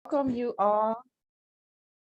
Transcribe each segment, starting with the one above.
Welcome you all.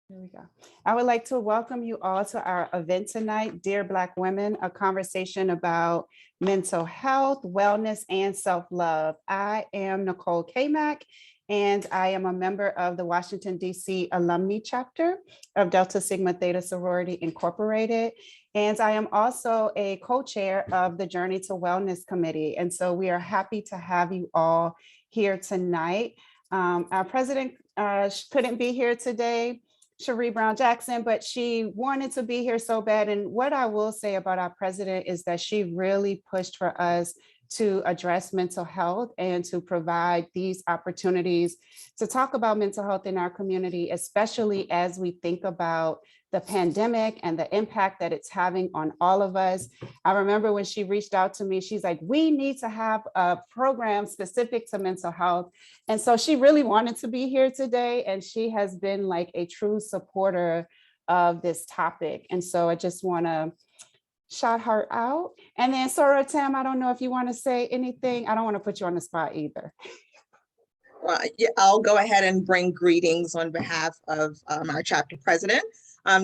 Here we go. I would like to welcome you all to our event tonight, Dear Black Women, a conversation about mental health, wellness, and self-love. I am Nicole Kmack, and I am a member of the Washington, D.C. alumni chapter of Delta Sigma Theta Sorority Incorporated. And I am also a co-chair of the Journey to Wellness Committee. And so we are happy to have you all here tonight. Our president couldn't be here today, Cherie Brown Jackson, but she wanted to be here so bad. And what I will say about our president is that she really pushed for us to address mental health and to provide these opportunities to talk about mental health in our community, especially as we think about the pandemic and the impact that it's having on all of us. I remember when she reached out to me, she's like, we need to have a program specific to mental health. And so she really wanted to be here today, and she has been like a true supporter of this topic. And so I just want to shout her out. And then Sora Tam, I don't know if you want to say anything. I don't want to put you on the spot either. Well, yeah, I'll go ahead and bring greetings on behalf of our chapter president.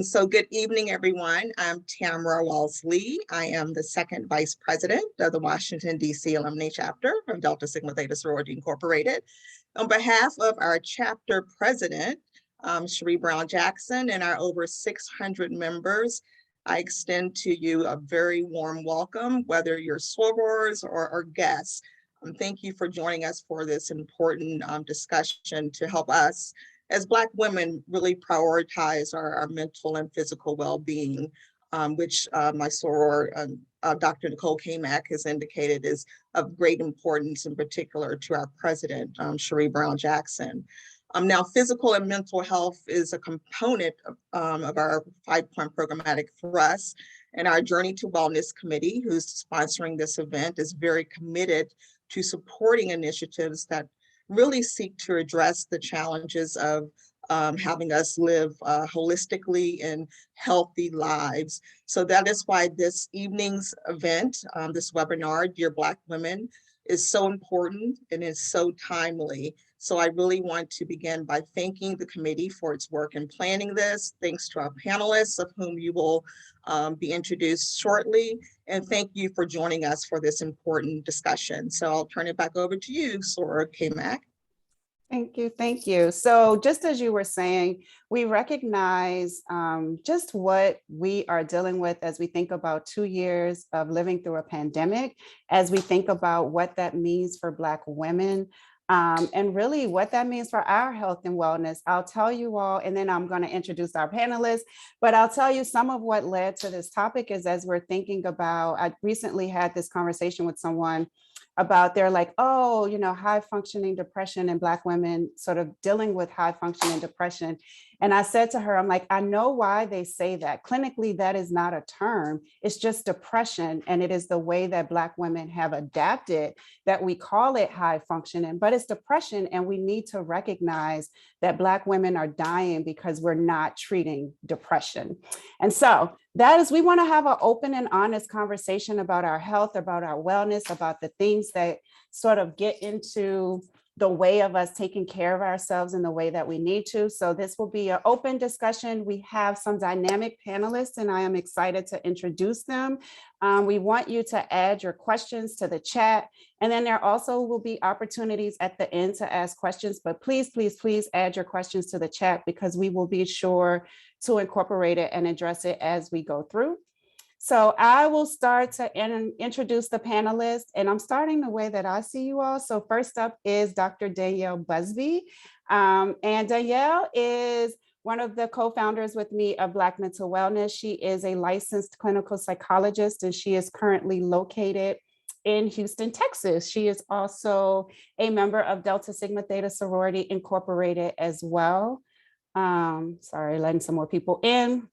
So good evening, everyone. I'm Tamara Walls-Lee. I am the second vice president of the Washington, D.C. alumni chapter of Delta Sigma Theta Sorority Incorporated. On behalf of our chapter president, Cherie Brown Jackson, and our over 600 members, I extend to you a very warm welcome, whether you're sorors or guests. Thank you for joining us for this important discussion to help us as Black women really prioritize our mental and physical well-being, which my soror, Dr. Nicole Kmack, has indicated is of great importance, in particular to our president, Cherie Brown Jackson. Now, physical and mental health is a component of our 5-point programmatic thrust, and our Journey to Wellness Committee, who's sponsoring this event, is very committed to supporting initiatives that really seek to address the challenges of having us live holistically and healthy lives. So that is why this evening's event, this webinar, Dear Black Women, is so important and is so timely. So I really want to begin by thanking the committee for its work in planning this. Thanks to our panelists, of whom you will be introduced shortly. And thank you for joining us for this important discussion. So I'll turn it back over to you, Sora Kmack. Thank you. Thank you. So just as you were saying, we recognize just what we are dealing with as we think about 2 years of living through a pandemic, as we think about what that means for Black women, and really what that means for our health and wellness. I'll tell you all, and then I'm going to introduce our panelists, but I'll tell you some of what led to this topic is as we're thinking about, I recently had this conversation with someone about they're like, oh, you know, high functioning depression and Black women sort of dealing with high functioning depression. And I said to her, I'm like, I know why they say that. Clinically, that is not a term. It's just depression. And it is the way that Black women have adapted that we call it high functioning, but it's depression. And we need to recognize that Black women are dying because we're not treating depression. And so that is, we want to have an open and honest conversation about our health, about our wellness, about the things that sort of get into the way of us taking care of ourselves in the way that we need to. So this will be an open discussion. We have some dynamic panelists and I am excited to introduce them. We want you to add your questions to the chat. And then there also will be opportunities at the end to ask questions, but please, please, please add your questions to the chat because we will be sure to incorporate it and address it as we go through. So I will start to introduce the panelists, and I'm starting the way that I see you all. So first up is Dr. Danielle Busby. And Danielle is one of the co-founders with me of Black Mental Wellness. She is a licensed clinical psychologist, and she is currently located in Houston, Texas. She is also a member of Delta Sigma Theta Sorority Incorporated as well. Sorry, letting some more people in.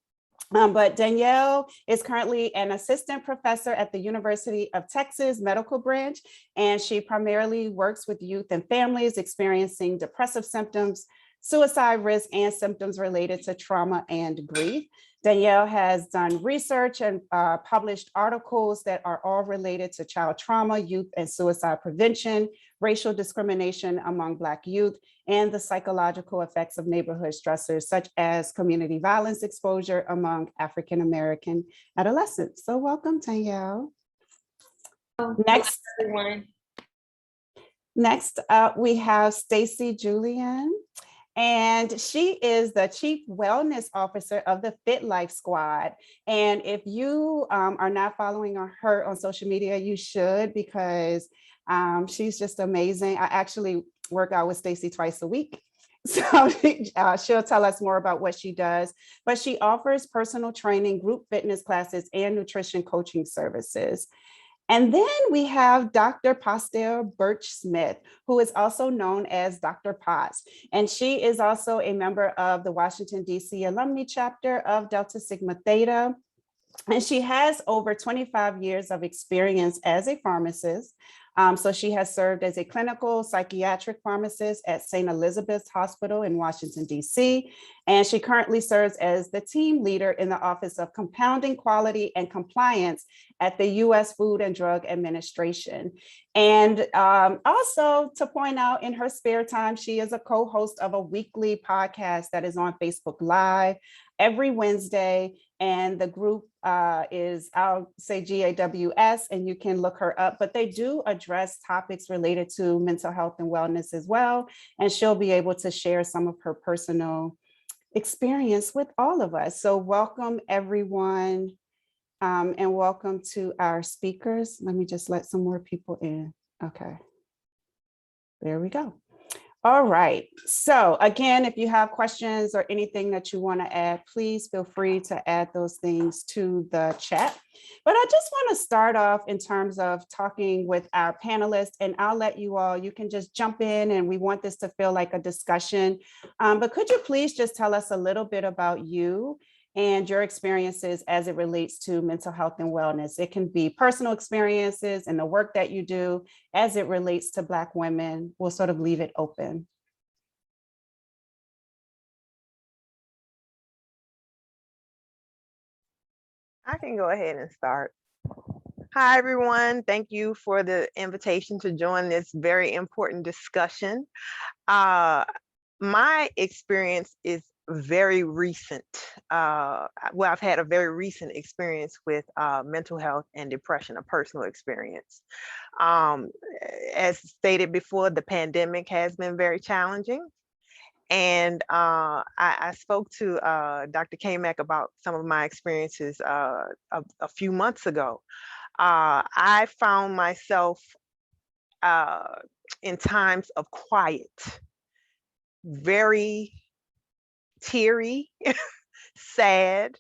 But Danielle is currently an assistant professor at the University of Texas Medical Branch, and she primarily works with youth and families experiencing depressive symptoms, suicide risk and symptoms related to trauma and grief. Danielle has done research and published articles that are all related to child trauma, youth and suicide prevention, racial discrimination among Black youth, and the psychological effects of neighborhood stressors, such as community violence exposure among African-American adolescents. So welcome, Danielle. Next, everyone. Next up, we have Stacy Julian, and she is the Chief Wellness Officer of the Fit Life Squad. And if you are not following her on social media, you should, because she's just amazing. I actually work out with Stacy twice a week. So she'll tell us more about what she does, but she offers personal training, group fitness classes, and nutrition coaching services. And then we have Dr. Pasteur Birch-Smith, who is also known as Dr. Potts. And she is also a member of the Washington, D.C. alumni chapter of Delta Sigma Theta. And she has over 25 years of experience as a pharmacist. So she has served as a clinical psychiatric pharmacist at St. Elizabeth's Hospital in Washington, D.C. And she currently serves as the team leader in the Office of Compounding Quality and Compliance at the U.S. Food and Drug Administration. And also to point out, in her spare time, she is a co-host of a weekly podcast that is on Facebook Live every Wednesday. And the group is, I'll say, GAWS, and you can look her up, but they do address topics related to mental health and wellness as well. And she'll be able to share some of her personal experience with all of us. So welcome, everyone, and welcome to our speakers. Let me just let some more people in. Okay, there we go. All right. So again, if you have questions or anything that you want to add, please feel free to add those things to the chat. But I just want to start off in terms of talking with our panelists, and I'll let you all, you can just jump in, and we want this to feel like a discussion. But could you please just tell us a little bit about you and your experiences as it relates to mental health and wellness? It can be personal experiences and the work that you do as it relates to Black women. We'll sort of leave it open. I can go ahead and start. Hi, everyone. Thank you for the invitation to join this very important discussion. My experience is very recent. Well, I've had a very recent experience with mental health and depression, a personal experience. As stated before, the pandemic has been very challenging. And I spoke to Dr. Kamek about some of my experiences a few months ago. I found myself in times of quiet, very teary, sad,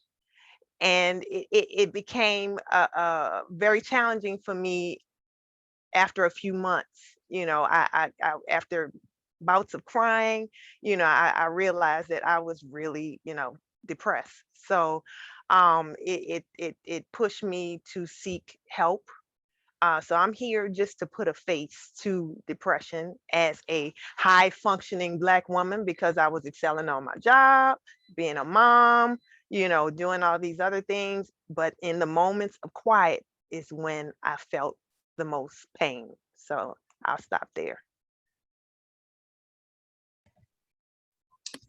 and it became very challenging for me after a few months. You know, I after bouts of crying, you know, I realized that I was really, you know, depressed. So it pushed me to seek help. So I'm here just to put a face to depression as a high functioning Black woman, because I was excelling on my job, being a mom, you know, doing all these other things. But in the moments of quiet is when I felt the most pain. So I'll stop there.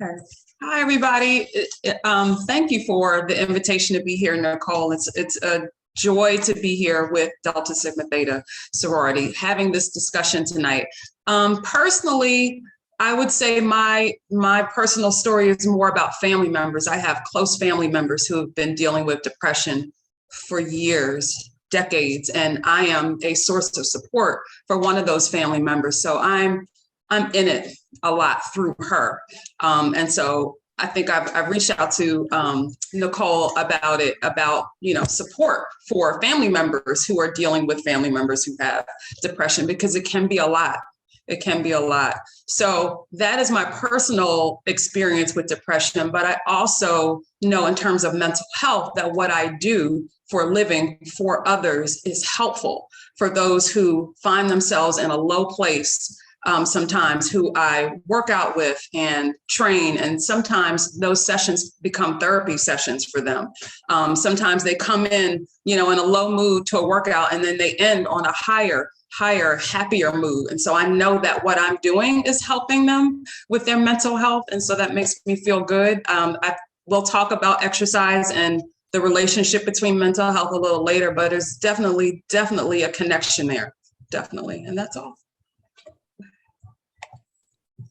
Okay. Hi, everybody. Thank you for the invitation to be here, Nicole. It's a joy to be here with Delta Sigma Theta sorority, having this discussion tonight. Personally, I would say my personal story is more about family members. I have close family members who have been dealing with depression for years, decades, and I am a source of support for one of those family members. So I'm in it a lot through her. And so I think I've reached out to Nicole about it, you know, support for family members who are dealing with family members who have depression, because it can be a lot. It can be a lot. So that is my personal experience with depression. But I also know, in terms of mental health, that what I do for a living for others is helpful for those who find themselves in a low place sometimes who I work out with and train. And sometimes those sessions become therapy sessions for them. Sometimes they come in, in a low mood to a workout, and then they end on a higher, happier mood. And so I know that what I'm doing is helping them with their mental health. And so that makes me feel good. We'll talk about exercise and the relationship between mental health a little later, but there's definitely a connection there. Definitely. And that's all.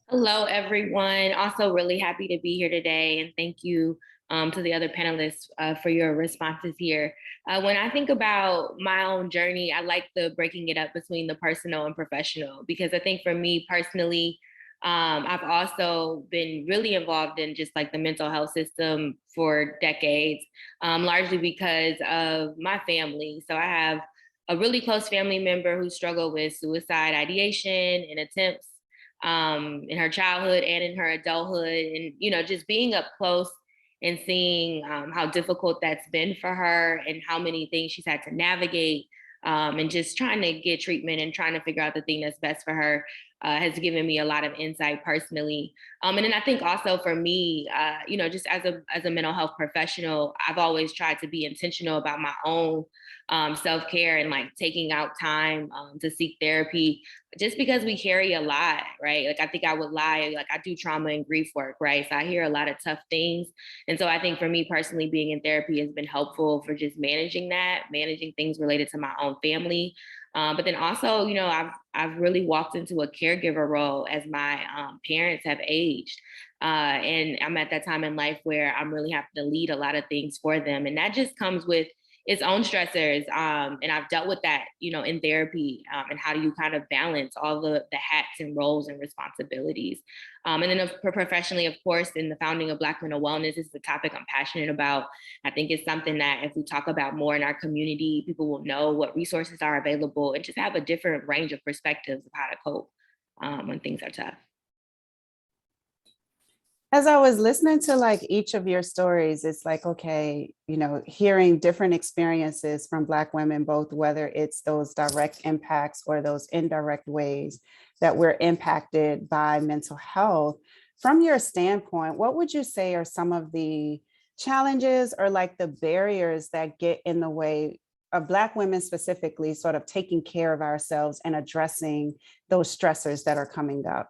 Hello, everyone. Also really happy to be here today. And thank you to the other panelists for your responses here. When I think about my own journey, I like the breaking it up between the personal and professional, because I think for me personally, I've also been really involved in just like the mental health system for decades, largely because of my family. So I have a really close family member who struggled with suicide ideation and attempts in her childhood and in her adulthood. And, just being up close and seeing how difficult that's been for her and how many things she's had to navigate, and just trying to get treatment and trying to figure out the thing that's best for her has given me a lot of insight personally. And then I think also for me, just as a mental health professional, I've always tried to be intentional about my own self-care and like taking out time to seek therapy, just because we carry a lot, right? Like I think I would lie, like I do trauma and grief work, right? So I hear a lot of tough things. And so I think for me personally, being in therapy has been helpful for just managing things related to my own family. But then also, I've really walked into a caregiver role as my parents have aged. And I'm at that time in life where I'm really having to lead a lot of things for them. And that just comes with its own stressors. And I've dealt with that, in therapy, and how do you kind of balance all the hats and roles and responsibilities. And then professionally, of course, in the founding of Black Mental Wellness, this is a topic I'm passionate about. I think it's something that if we talk about more in our community, people will know what resources are available and just have a different range of perspectives of how to cope when things are tough. As I was listening to like each of your stories, it's like, okay, hearing different experiences from Black women, both whether it's those direct impacts or those indirect ways that we're impacted by mental health. From your standpoint, what would you say are some of the challenges or like the barriers that get in the way of Black women specifically sort of taking care of ourselves and addressing those stressors that are coming up?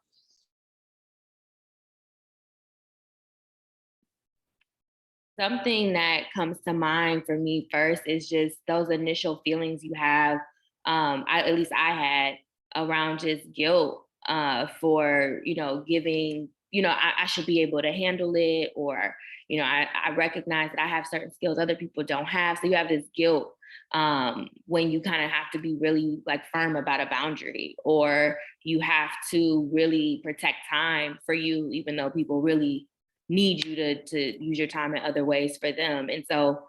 Something that comes to mind for me first is just those initial feelings you have, at least I had, around just guilt for, giving, I should be able to handle it, or, I recognize that I have certain skills other people don't have. So you have this guilt when you kind of have to be really like firm about a boundary, or you have to really protect time for you, even though people really need you to use your time in other ways for them. And so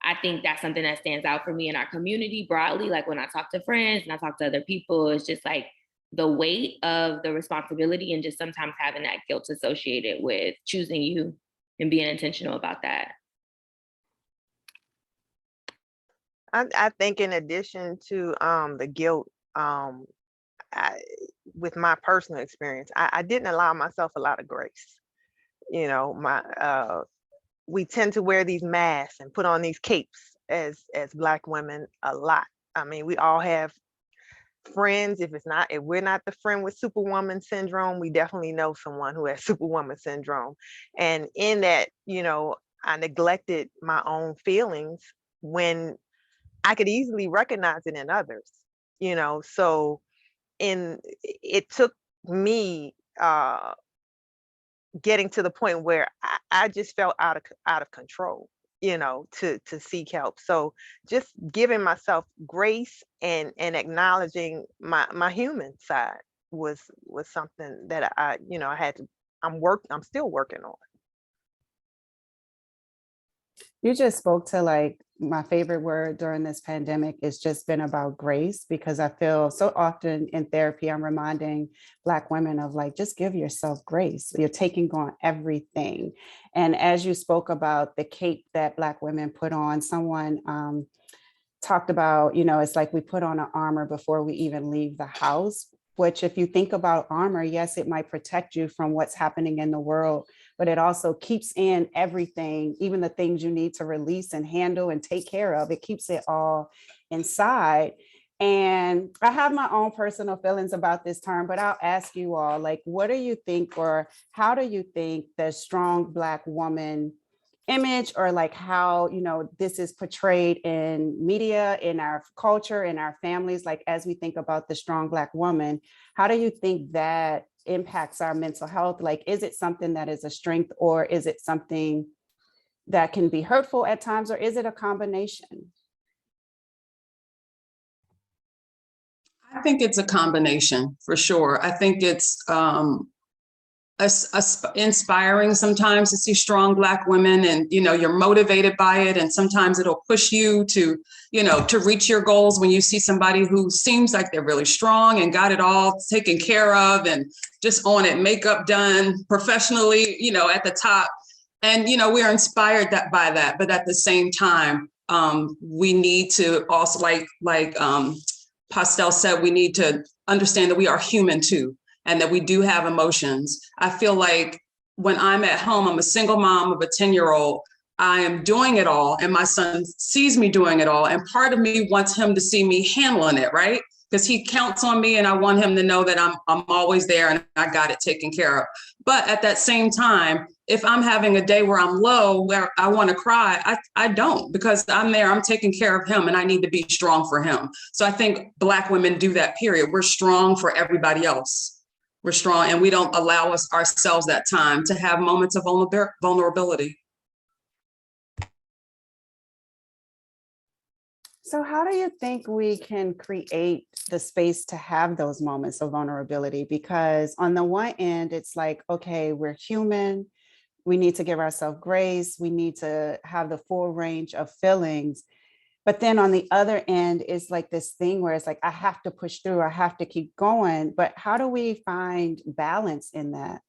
I think that's something that stands out for me in our community broadly. Like when I talk to friends and I talk to other people, it's just like the weight of the responsibility and just sometimes having that guilt associated with choosing you and being intentional about that. I think in addition to the guilt, with my personal experience, I didn't allow myself a lot of grace. We tend to wear these masks and put on these capes as Black women a lot. I mean, we all have friends. If we're not the friend with Superwoman syndrome, we definitely know someone who has Superwoman syndrome. And in that, I neglected my own feelings when I could easily recognize it in others. So it took me getting to the point where I just felt out of control, to seek help. So just giving myself grace and acknowledging my human side was something that I'm still working on. You just spoke to like my favorite word during this pandemic. It's just been about grace, because I feel so often in therapy, I'm reminding Black women of like, just give yourself grace. You're taking on everything. And as you spoke about the cape that Black women put on, someone talked about, it's like we put on an armor before we even leave the house. which if you think about armor, yes, it might protect you from what's happening in the world, but it also keeps in everything, even the things you need to release and handle and take care of. It keeps it all inside. And I have my own personal feelings about this term, but I'll ask you all, like, what do you think, or how do you think the strong Black woman image, or like how, this is portrayed in media, in our culture, in our families, like as we think about the strong Black woman, how do you think that impacts our mental health? Like, is it something that is a strength, or is it something that can be hurtful at times, or is it a combination? I think it's a combination for sure. I think it's inspiring sometimes to see strong Black women, and you're motivated by it, and sometimes it'll push you to to reach your goals when you see somebody who seems like they're really strong and got it all taken care of and just on it, makeup done professionally, at the top. And we are inspired by that, but at the same time, we need to also, like Pastel said, we need to understand that we are human too, and that we do have emotions. I feel like when I'm at home, I'm a single mom of a 10-year-old, I am doing it all, and my son sees me doing it all. And part of me wants him to see me handling it, right? Because he counts on me, and I want him to know that I'm always there and I got it taken care of. But at that same time, if I'm having a day where I'm low, where I want to cry, I don't, because I'm there, I'm taking care of him, and I need to be strong for him. So I think Black women do that, period. We're strong for everybody else. We're strong, and we don't allow ourselves that time to have moments of vulnerability. So how do you think we can create the space to have those moments of vulnerability? Because on the one end, it's like, okay, we're human. We need to give ourselves grace. We need to have the full range of feelings. But then on the other end is like this thing where it's like, I have to push through, I have to keep going. But how do we find balance in that?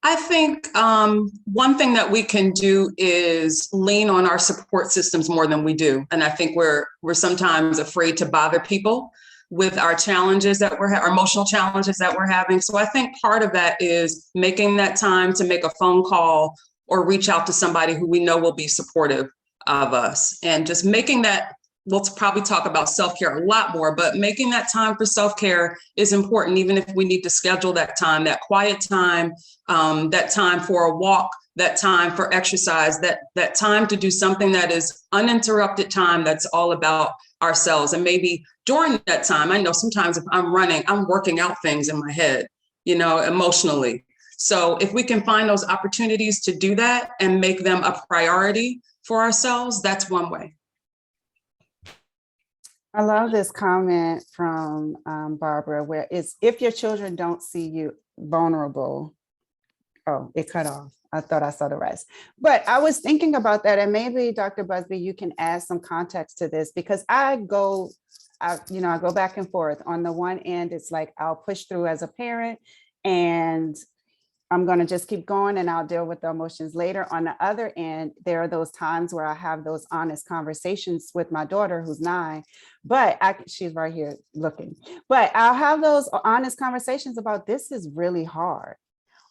I think one thing that we can do is lean on our support systems more than we do. And I think we're sometimes afraid to bother people with our challenges that our emotional challenges that we're having. So I think part of that is making that time to make a phone call or reach out to somebody who we know will be supportive of us, and just making that. We'll probably talk about self-care a lot more, but making that time for self-care is important, even if we need to schedule that time, that quiet time, that time for a walk, that time for exercise, that time to do something that is uninterrupted time that's all about ourselves. And maybe during that time, I know sometimes if I'm running, I'm working out things in my head, emotionally. So if we can find those opportunities to do that and make them a priority for ourselves, that's one way. I love this comment from Barbara, where it's, if your children don't see you vulnerable. Oh, it cut off. I thought I saw the rest. But I was thinking about that, and maybe Dr. Busby, you can add some context to this, because I go back and forth. On the one end, it's like I'll push through as a parent, and I'm going to just keep going, and I'll deal with the emotions later. On the other end, there are those times where I have those honest conversations with my daughter, who's 9, but she's right here looking. But I'll have those honest conversations about, this is really hard,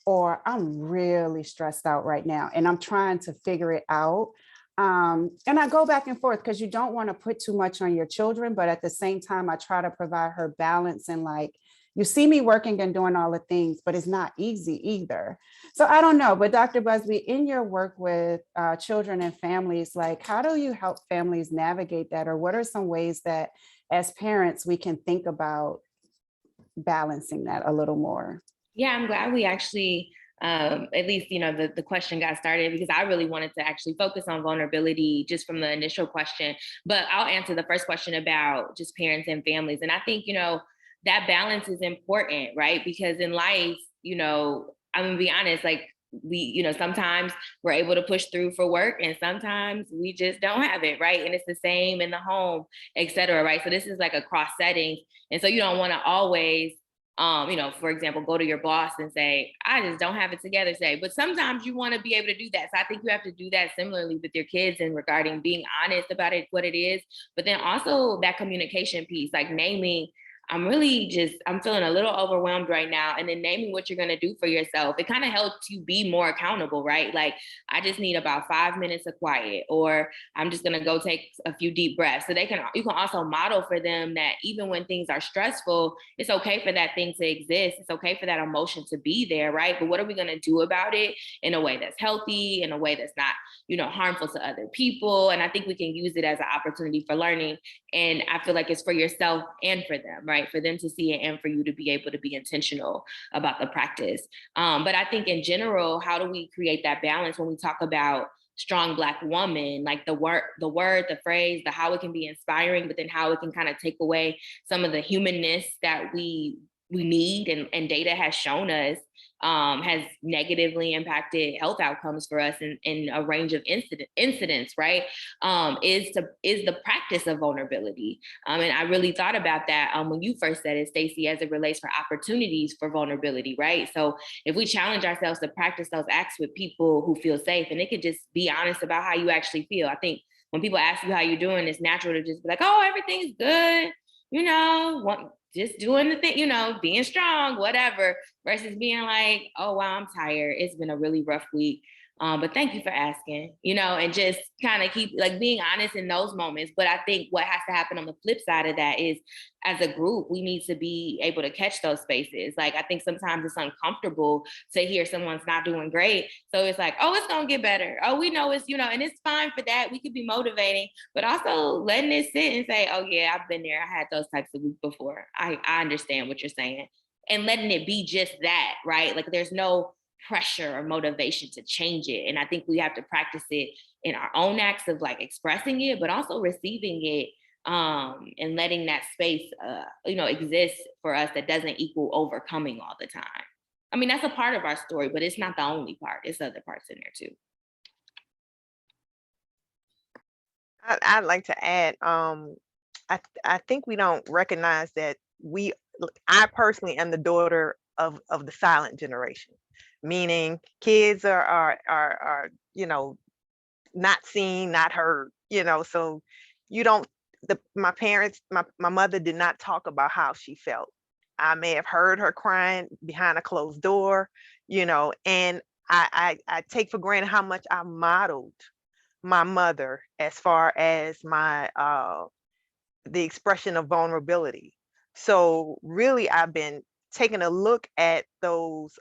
or I'm really stressed out right now, and I'm trying to figure it out. And I go back and forth, because you don't want to put too much on your children, but at the same time, I try to provide her balance, and like, you see me working and doing all the things, but it's not easy either. So I don't know, but Dr. Busby, in your work with children and families, like, how do you help families navigate that? Or what are some ways that as parents, we can think about balancing that a little more? Yeah, I'm glad we actually, at least, the question got started, because I really wanted to actually focus on vulnerability just from the initial question. But I'll answer the first question about just parents and families. And I think, that balance is important, right? Because in life, I'm gonna be honest, like we, sometimes we're able to push through for work, and sometimes we just don't have it, right? And it's the same in the home, et cetera, right? So this is like a cross setting. And so you don't want to always For example, go to your boss and say, I just don't have it together today. But sometimes you want to be able to do that. So I think you have to do that similarly with your kids and regarding being honest about it, what it is, but then also that communication piece, like naming, I'm feeling a little overwhelmed right now. And then naming what you're going to do for yourself. It kind of helps you be more accountable, right? Like, I just need about 5 minutes of quiet, or I'm just going to go take a few deep breaths. So you can also model for them that even when things are stressful, it's okay for that thing to exist. It's okay for that emotion to be there, right? But what are we going to do about it in a way that's healthy, in a way that's not, harmful to other people? And I think we can use it as an opportunity for learning. And I feel like it's for yourself and for them, right? For them to see it and for you to be able to be intentional about the practice. But I think in general, how do we create that balance when we talk about strong Black woman, like the word, the phrase, the how it can be inspiring, but then how it can kind of take away some of the humanness that we need and data has shown us has negatively impacted health outcomes for us in a range of incidents, right? Is the practice of vulnerability. And I really thought about that when you first said it, Stacey, as it relates for opportunities for vulnerability, right? So if we challenge ourselves to practice those acts with people who feel safe, and it could just be honest about how you actually feel. I think when people ask you how you're doing, it's natural to just be like, oh, everything's good, just doing the thing, being strong, whatever, versus being like, oh, wow, I'm tired. It's been a really rough week. But thank you for asking, and just kind of keep like being honest in those moments. But I think what has to happen on the flip side of that is, as a group, we need to be able to catch those spaces. Like, I think sometimes it's uncomfortable to hear someone's not doing great. So it's like, oh, it's going to get better. Oh, we know it's, and it's fine for that. We could be motivating, but also letting it sit and say, oh yeah, I've been there. I had those types of weeks before. I understand what you're saying. And letting it be just that, right? Like, there's no pressure or motivation to change it. And I think we have to practice it in our own acts of like expressing it, but also receiving it, and letting that space, exist for us that doesn't equal overcoming all the time. I mean, that's a part of our story, but it's not the only part. It's other parts in there too. I'd like to add, I think we don't recognize that I personally am the daughter of the silent generation, meaning kids are not seen, not heard, so you don't my parents, my mother did not talk about how she felt. I may have heard her crying behind a closed door, and I take for granted how much I modeled my mother as far as my the expression of vulnerability. So really, I've been taking a look at those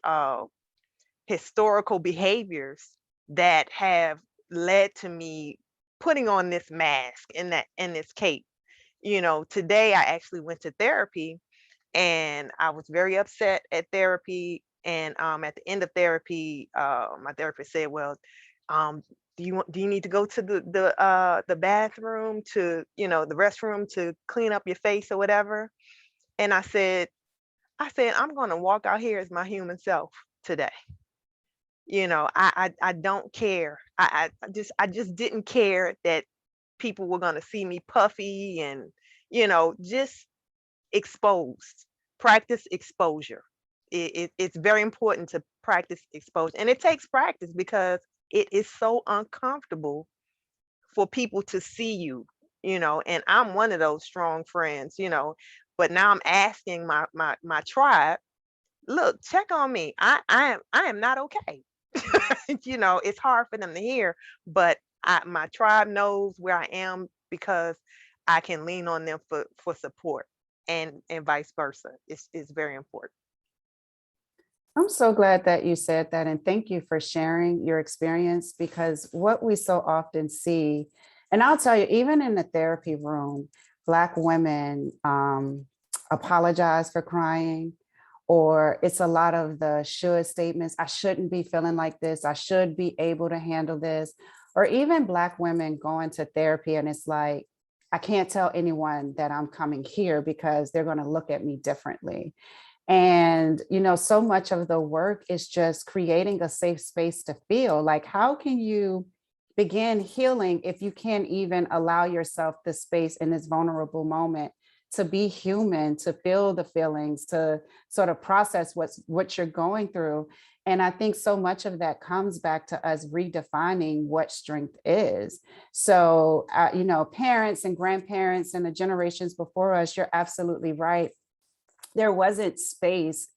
historical behaviors that have led to me putting on this mask and this cape. Today I actually went to therapy, and I was very upset at therapy. And at the end of therapy, my therapist said, "Well, do you need to go to the bathroom, to the restroom, to clean up your face or whatever?" And I said, I'm going to walk out here as my human self today. I don't care. I just didn't care that people were going to see me puffy and just exposed. Practice exposure. It's very important to practice exposure, and it takes practice because it is so uncomfortable for people to see you, and I'm one of those strong friends, but now I'm asking my tribe, look, check on me. I am not okay. It's hard for them to hear, but my tribe knows where I am because I can lean on them for support, and vice versa. It's very important. I'm so glad that you said that, and thank you for sharing your experience, because what we so often see, and I'll tell you, even in the therapy room, Black women apologize for crying, or it's a lot of the should statements. I shouldn't be feeling like this. I should be able to handle this. Or even Black women going to therapy and it's like, I can't tell anyone that I'm coming here because they're going to look at me differently. And, so much of the work is just creating a safe space to feel. Like, how can you begin healing if you can't even allow yourself the space in this vulnerable moment to be human, to feel the feelings, to sort of process what you're going through. And I think so much of that comes back to us redefining what strength is. So, you know, parents and grandparents and the generations before us, you're absolutely right. There wasn't space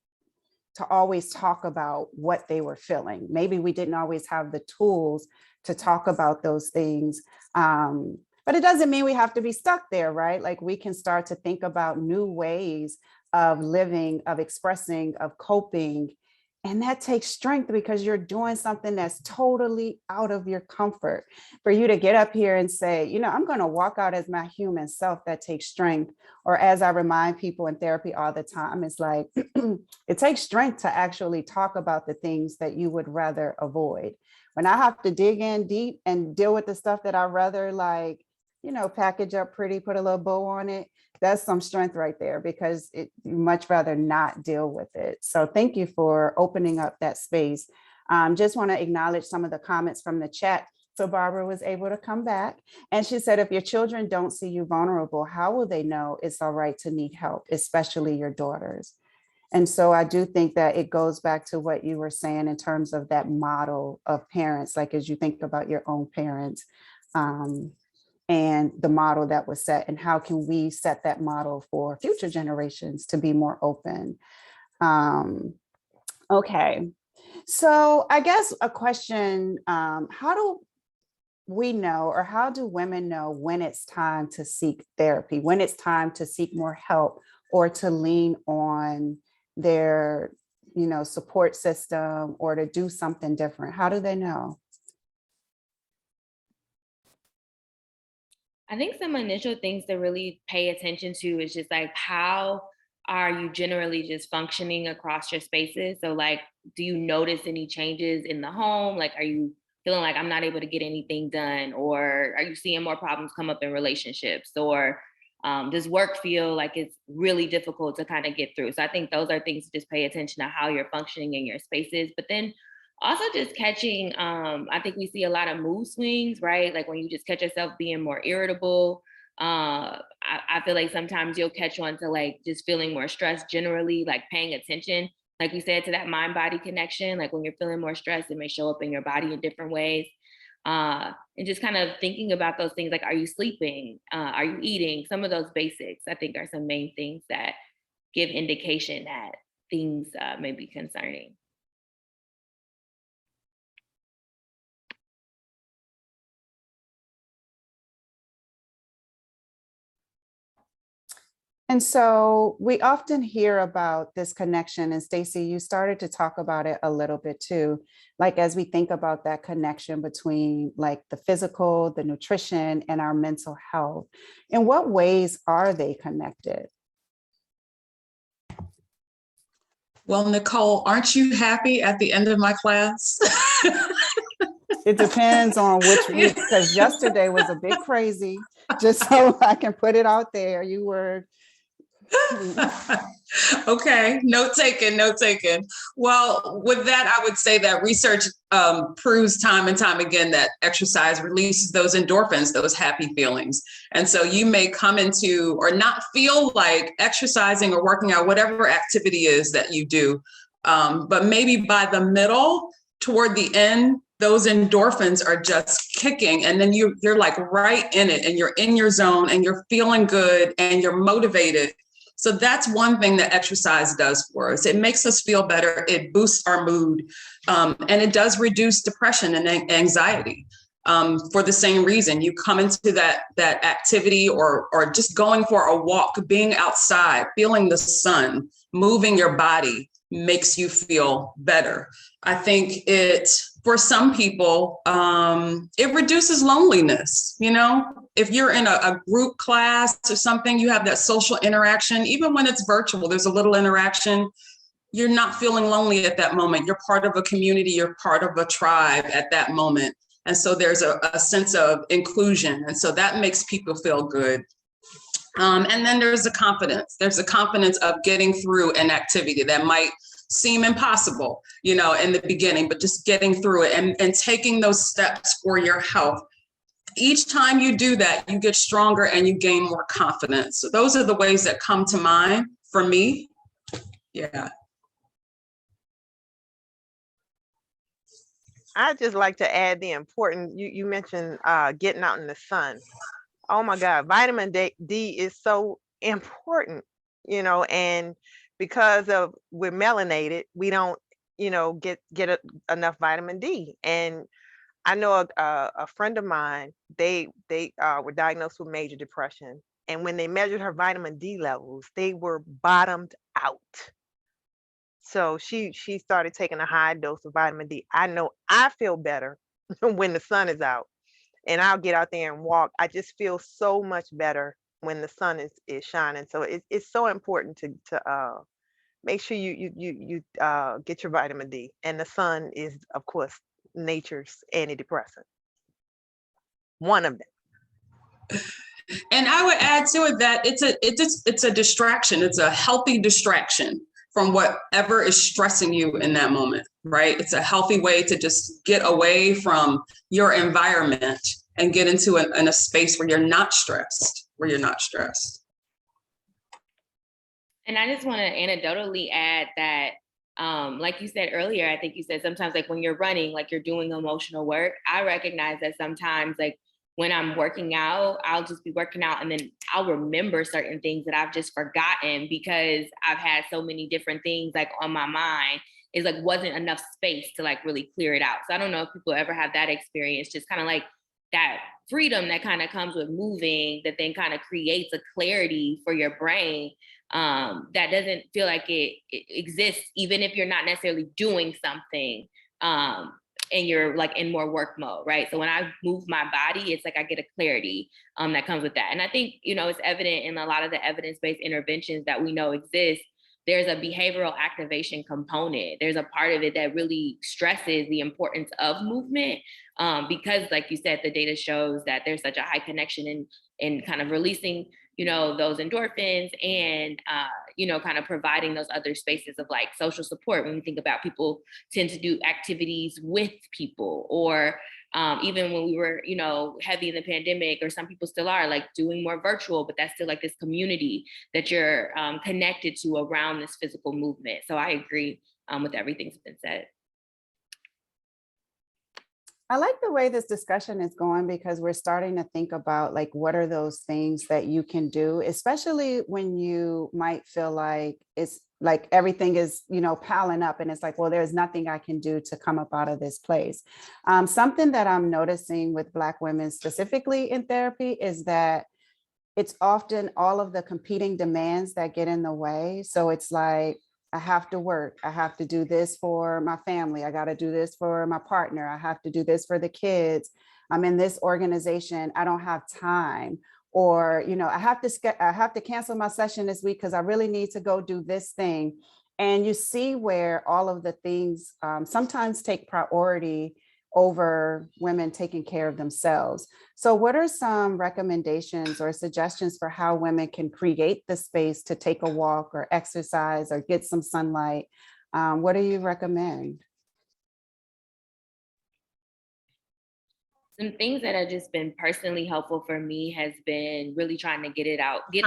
to always talk about what they were feeling. Maybe we didn't always have the tools to talk about those things. But it doesn't mean we have to be stuck there, right? Like we can start to think about new ways of living, of expressing, of coping. And that takes strength because you're doing something that's totally out of your comfort. For you to get up here and say, you know, I'm going to walk out as my human self, that takes strength. Or as I remind people in therapy all the time, it's like, it takes strength to actually talk about the things that you would rather avoid. When I have to dig in deep and deal with the stuff that I rather like, you know, package up pretty, put a little bow on it, that's some strength right there, because you much rather not deal with it. So thank you for opening up that space. Just want to acknowledge some of the comments from the chat. So Barbara was able to come back and she said, if your children don't see you vulnerable, how will they know it's all right to need help, especially your daughters? And so I do think that it goes back to what you were saying in terms of that model of parents, like as you think about your own parents, and the model that was set, and how can we set that model for future generations to be more open. Okay, so I guess a question, how do we know, or how do women know when it's time to seek therapy, when it's time to seek more help or to lean on their, you know, support system or to do something different? How do they know? I think some initial things to really pay attention to is just like, how are you generally just functioning across your spaces? So like, do you notice any changes in the home? Like, are you feeling like I'm not able to get anything done? Or are you seeing more problems come up in relationships? Or does work feel like it's really difficult to kind of get through? So I think those are things to just pay attention to how you're functioning in your spaces. But then also just catching, I think we see a lot of mood swings, right? Like when you just catch yourself being more irritable. I feel like sometimes you'll catch on to like just feeling more stressed generally, like paying attention, like you said, to that mind-body connection. Like when you're feeling more stressed, it may show up in your body in different ways. And just kind of thinking about those things, like, are you sleeping? Are you eating? Some of those basics, I think, are some main things that give indication that things may be concerning. And so we often hear about this connection, and Stacey, you started to talk about it a little bit too. Like as we think about that connection between like the physical, the nutrition, and our mental health, in what ways are they connected? Well, Nicole, aren't you happy at the end of my class? It depends on which week, because yesterday was a bit crazy, just so I can put it out there. You were Okay, note taken, note taken. Well, with that, I would say that research proves time and time again that exercise releases those endorphins, those happy feelings. And so you may come into or not feel like exercising or working out, whatever activity is that you do. But maybe by the middle, toward the end, those endorphins are just kicking, and then you're like right in it, and you're in your zone, and you're feeling good, and you're motivated. So that's one thing that exercise does for us. It makes us feel better. It boosts our mood, and it does reduce depression and anxiety. For the same reason, you come into that activity or just going for a walk, being outside, feeling the sun, moving your body makes you feel better. I think for some people, it reduces loneliness. You know, if you're in a group class or something, you have that social interaction, even when it's virtual, there's a little interaction. You're not feeling lonely at that moment. You're part of a community, you're part of a tribe at that moment. And so there's a sense of inclusion. And so that makes people feel good. And then there's a confidence. There's a confidence of getting through an activity that might seem impossible, you know, in the beginning, but just getting through it and taking those steps for your health. each time you do that, you get stronger and you gain more confidence. So those are the ways that come to mind for me. Yeah. I just like to add the important, you mentioned getting out in the sun. Oh my God, vitamin D is so important, and because of we're melanated, we don't, get enough vitamin D. And I know a friend of mine, they were diagnosed with major depression, and when they measured her vitamin D levels, they were bottomed out. So she started taking a high dose of vitamin D. I know I feel better when the sun is out, and I'll get out there and walk. I just feel so much better when the sun is shining. So it's so important to make sure you get your vitamin D. And the sun is, of course, nature's antidepressant. One of them. And I would add to it that it's a distraction. It's a healthy distraction from whatever is stressing you in that moment, right? It's a healthy way to just get away from your environment and get into in a space where you're not stressed, And I just want to anecdotally add that, like you said earlier, I think you said sometimes like when you're running, like you're doing emotional work. I recognize that sometimes like when I'm working out, I'll just be working out and then I'll remember certain things that I've just forgotten because I've had so many different things like on my mind. Is like wasn't enough space to like really clear it out. So I don't know if people ever have that experience, just kind of like that freedom that kind of comes with moving that then kind of creates a clarity for your brain that doesn't feel like it exists, even if you're not necessarily doing something and you're like in more work mode, right? So when I move my body, it's like I get a clarity that comes with that. And I think, it's evident in a lot of the evidence-based interventions that we know exist. There's a behavioral activation component. There's a part of it that really stresses the importance of movement because, like you said, the data shows that there's such a high connection in kind of releasing, those endorphins and, kind of providing those other spaces of like social support. When we think about people tend to do activities with people or even when we were, heavy in the pandemic, or some people still are like doing more virtual, but that's still like this community that you're connected to around this physical movement. So I agree with everything that's been said. I like the way this discussion is going because we're starting to think about like, what are those things that you can do, especially when you might feel like it's like everything is, piling up and it's like, well, there's nothing I can do to come up out of this place. Something that I'm noticing with Black women specifically in therapy is that it's often all of the competing demands that get in the way. So it's like, I have to work. I have to do this for my family. I got to do this for my partner. I have to do this for the kids. I'm in this organization. I don't have time. Or, I have to cancel my session this week because I really need to go do this thing. And you see where all of the things sometimes take priority over women taking care of themselves. So what are some recommendations or suggestions for how women can create the space to take a walk or exercise or get some sunlight? What do you recommend? Some things that have just been personally helpful for me has been really trying to get it out, get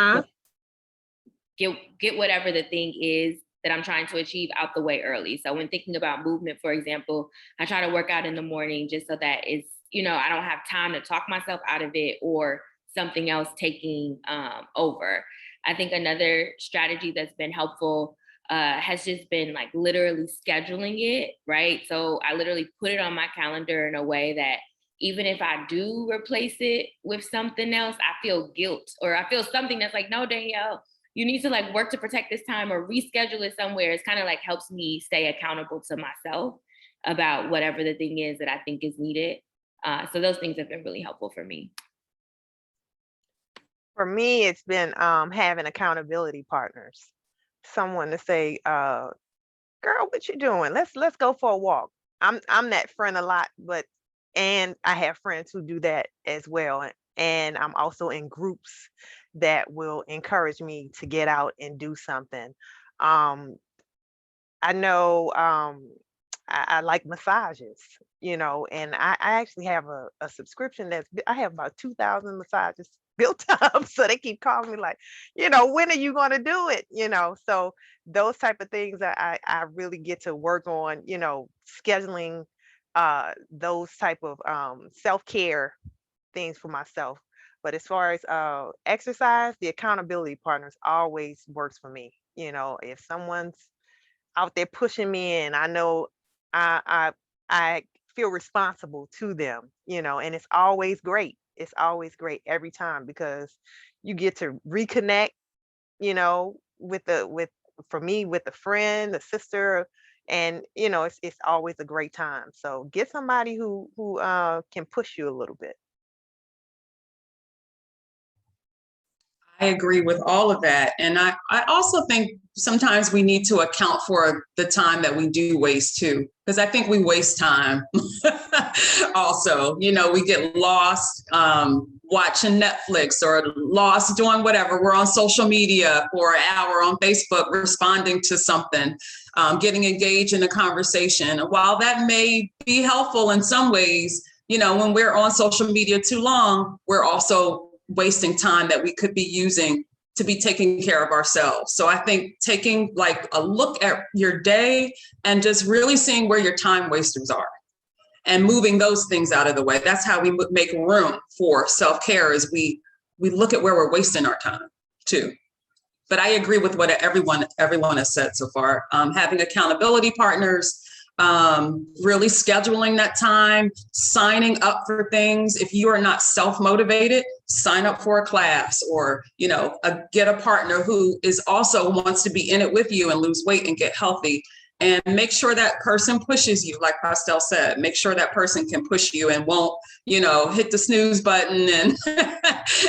whatever the thing is that I'm trying to achieve out the way early. So when thinking about movement, for example, I try to work out in the morning just so that it's, I don't have time to talk myself out of it or something else taking over. I think another strategy that's been helpful has just been like literally scheduling it, right? So I literally put it on my calendar in a way that even if I do replace it with something else, I feel guilt or I feel something that's like, no, Danielle, you need to like work to protect this time or reschedule it somewhere. It's kind of like helps me stay accountable to myself about whatever the thing is that I think is needed. So those things have been really helpful for me. For me, it's been having accountability partners, someone to say, girl, what you doing? Let's go for a walk. I'm that friend a lot, and I have friends who do that as well. And I'm also in groups that will encourage me to get out and do something. I know I like massages, and I actually have a subscription I have about 2,000 massages built up. So they keep calling me like, when are you going to do it? So those type of things I really get to work on, scheduling those type of self-care things for myself. But as far as exercise, the accountability partners always works for me. If someone's out there pushing me and I know I I I feel responsible to them, and it's always great. It's always great every time because you get to reconnect, with for me with a friend, a sister, and it's always a great time. So get somebody who can push you a little bit. I agree with all of that. And I also think sometimes we need to account for the time that we do waste too, because I think we waste time also. We get lost watching Netflix or lost doing whatever. We're on social media for an hour on Facebook responding to something, getting engaged in a conversation. While that may be helpful in some ways, when we're on social media too long, we're also wasting time that we could be using to be taking care of ourselves. So I think taking like a look at your day and just really seeing where your time wasters are and moving those things out of the way. That's how we make room for self-care, is we look at where we're wasting our time too. But I agree with what everyone has said so far. Having accountability partners, really scheduling that time, signing up for things. If you are not self-motivated, sign up for a class or, get a partner who is also wants to be in it with you and lose weight and get healthy. And make sure that person pushes you, like Pastel said. Make sure that person can push you and won't, hit the snooze button and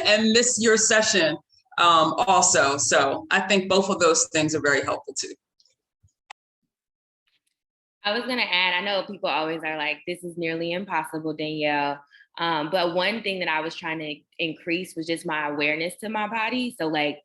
and miss your session also. So I think both of those things are very helpful too. I was going to add, I know people always are like, this is nearly impossible, Danielle. But one thing that I was trying to increase was just my awareness to my body. So like,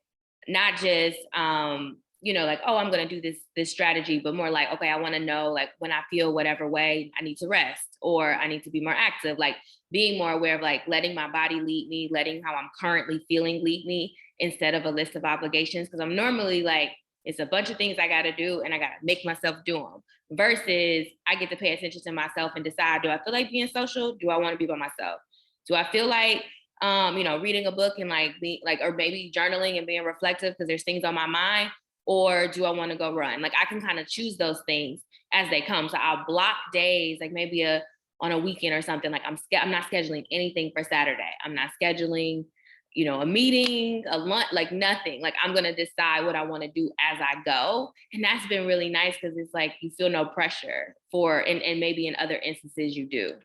not just, like, oh, I'm going to do this strategy, but more like, okay, I want to know, like, when I feel whatever way, I need to rest or I need to be more active, like being more aware of like letting my body lead me, letting how I'm currently feeling lead me instead of a list of obligations. Cause I'm normally like, it's a bunch of things I got to do and I got to make myself do them versus I get to pay attention to myself and decide, do I feel like being social? Do I want to be by myself? Do I feel like, reading a book and like be like, or maybe journaling and being reflective because there's things on my mind, or do I want to go run? Like I can kind of choose those things as they come. So I'll block days, like maybe on a weekend or something. Like I'm not scheduling anything for Saturday. I'm not scheduling, a meeting, a lunch, like nothing. Like I'm going to decide what I want to do as I go. And that's been really nice because it's like you feel no pressure and maybe in other instances you do.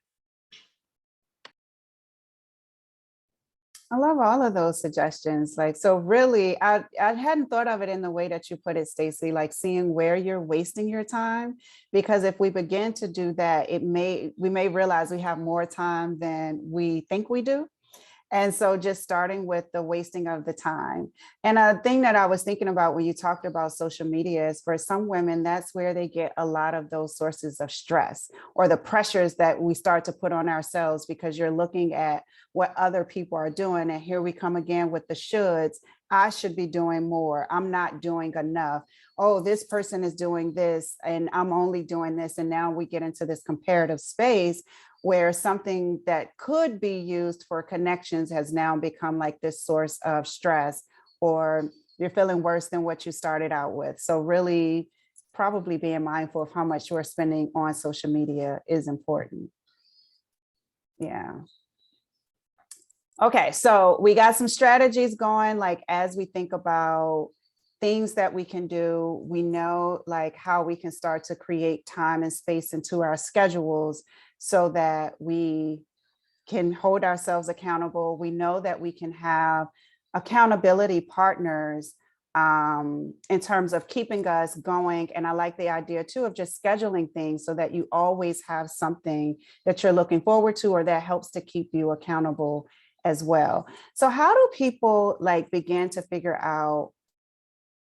I love all of those suggestions. Like, so really, I hadn't thought of it in the way that you put it, Stacey, like seeing where you're wasting your time, because if we begin to do that, we may realize we have more time than we think we do. And so just starting with the wasting of the time. And a thing that I was thinking about when you talked about social media is for some women, that's where they get a lot of those sources of stress or the pressures that we start to put on ourselves because you're looking at what other people are doing. And here we come again with the shoulds. I should be doing more. I'm not doing enough. Oh, this person is doing this and I'm only doing this. And now we get into this comparative space where something that could be used for connections has now become like this source of stress, or you're feeling worse than what you started out with. So really probably being mindful of how much you're spending on social media is important. Yeah. Okay, so we got some strategies going, like as we think about things that we can do, we know like how we can start to create time and space into our schedules so that we can hold ourselves accountable. We know that we can have accountability partners in terms of keeping us going. And I like the idea too of just scheduling things so that you always have something that you're looking forward to or that helps to keep you accountable as well. So how do people like begin to figure out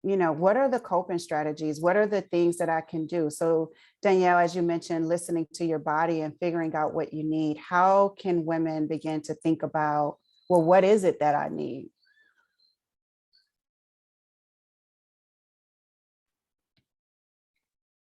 what are the coping strategies? What are the things that I can do? So Danielle, as you mentioned, listening to your body and figuring out what you need, how can women begin to think about, well, what is it that I need?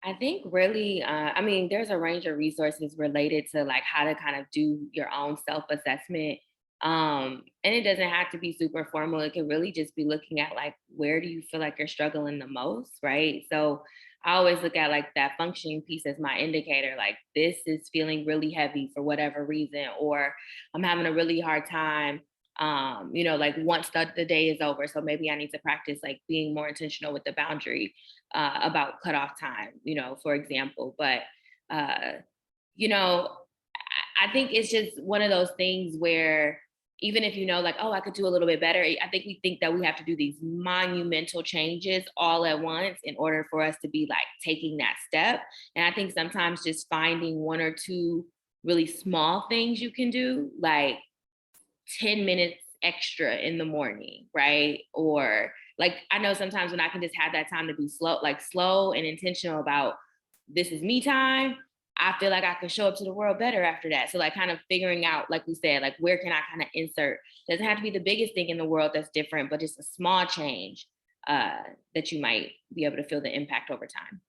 I think really, I mean, there's a range of resources related to like how to kind of do your own self-assessment. And it doesn't have to be super formal. It can really just be looking at like, where do you feel like you're struggling the most, right? So I always look at like that functioning piece as my indicator, like this is feeling really heavy for whatever reason, or I'm having a really hard time, like once the day is over. So maybe I need to practice like being more intentional with the boundary about cutoff time, for example. But, you know, I think it's just one of those things where even if like, oh, I could do a little bit better, I think we think that we have to do these monumental changes all at once in order for us to be like taking that step. And I think sometimes just finding one or two really small things you can do, like 10 minutes extra in the morning, right? Or like, I know sometimes when I can just have that time to be slow and intentional about this is me time, I feel like I can show up to the world better after that. So like kind of figuring out, like we said, like where can I kind of insert? Doesn't have to be the biggest thing in the world that's different, but just a small change that you might be able to feel the impact over time.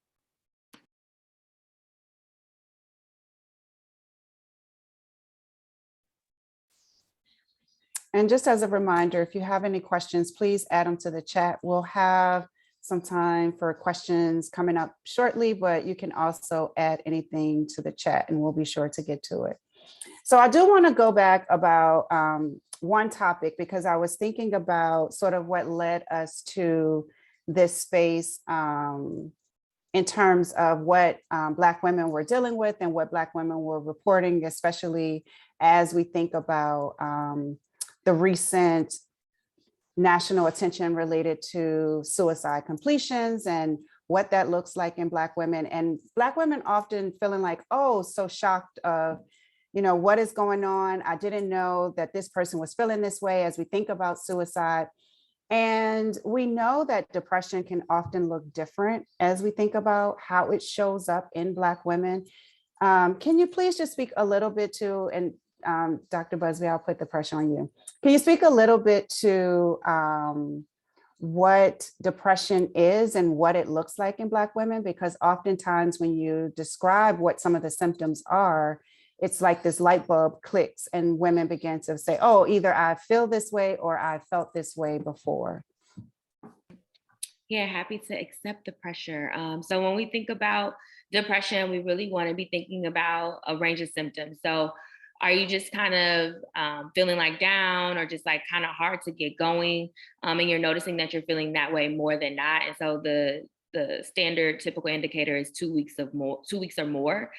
And just as a reminder, if you have any questions, please add them to the chat. We'll have some time for questions coming up shortly, but you can also add anything to the chat and we'll be sure to get to it. So I do want to go back about one topic because I was thinking about sort of what led us to this space in terms of what Black women were dealing with and what Black women were reporting, especially as we think about the recent national attention related to suicide completions and what that looks like in Black women, and Black women often feeling like, oh, so shocked of, what is going on? I didn't know that this person was feeling this way as we think about suicide. And we know that depression can often look different as we think about how it shows up in Black women. Can you please just speak a little bit to, and Dr. Busby, I'll put the pressure on you. Can you speak a little bit to what depression is and what it looks like in Black women? Because oftentimes when you describe what some of the symptoms are, it's like this light bulb clicks and women begin to say, oh, either I feel this way or I felt this way before. Yeah, happy to accept the pressure. So when we think about depression, we really want to be thinking about a range of symptoms. So are you just kind of feeling like down or just like kind of hard to get going? And you're noticing that you're feeling that way more than not. And so the standard typical indicator is 2 weeks or more.